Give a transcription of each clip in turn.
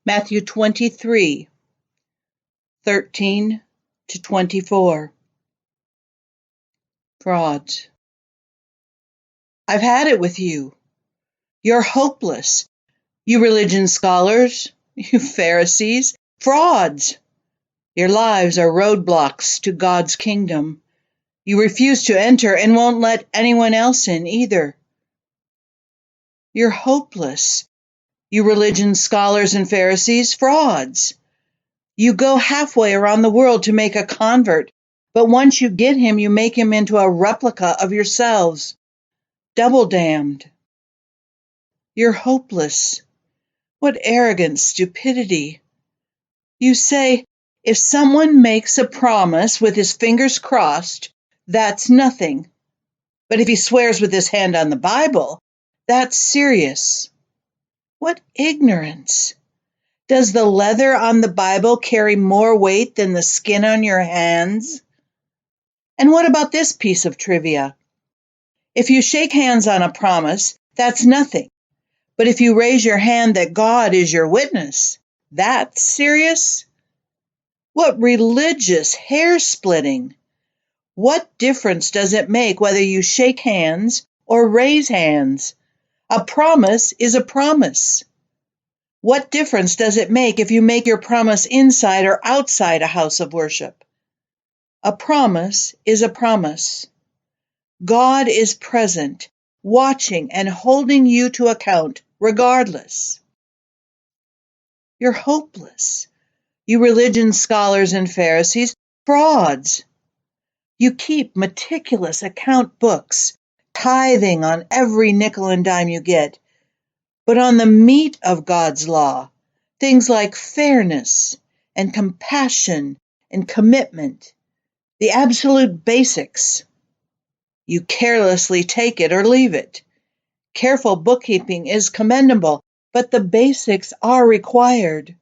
Matthew 23, 13 to 24. Frauds. I've had it with you. You're hopeless. You religion scholars, you Pharisees, frauds. Your lives are roadblocks to God's kingdom. You refuse to enter and won't let anyone else in either. You're hopeless. You religion scholars and Pharisees, frauds. You go halfway around the world to make a convert, but once you get him, you make him into a replica of yourselves. Double damned. You're hopeless. What arrogant stupidity. You say, if someone makes a promise with his fingers crossed, that's nothing. But if he swears with his hand on the Bible, that's serious. What ignorance! Does the leather on the Bible carry more weight than the skin on your hands? And what about this piece of trivia? If you shake hands on a promise, that's nothing. But if you raise your hand that God is your witness, that's serious? What religious hair splitting! What difference does it make whether you shake hands or raise hands? A promise is a promise. What difference does it make if you make your promise inside or outside a house of worship? A promise is a promise. God is present, watching and holding you to account regardless. You're hopeless. You religion scholars and Pharisees, frauds. You keep meticulous account books, tithing on every nickel and dime you get. But on the meat of God's law, things like fairness and compassion and commitment, the absolute basics, you carelessly take it or leave it. Careful bookkeeping is commendable, but the basics are required.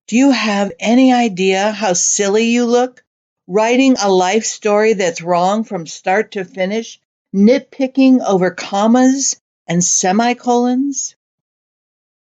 Do you have any idea how silly you look, writing a life story that's wrong from start to finish, nitpicking over commas and semicolons?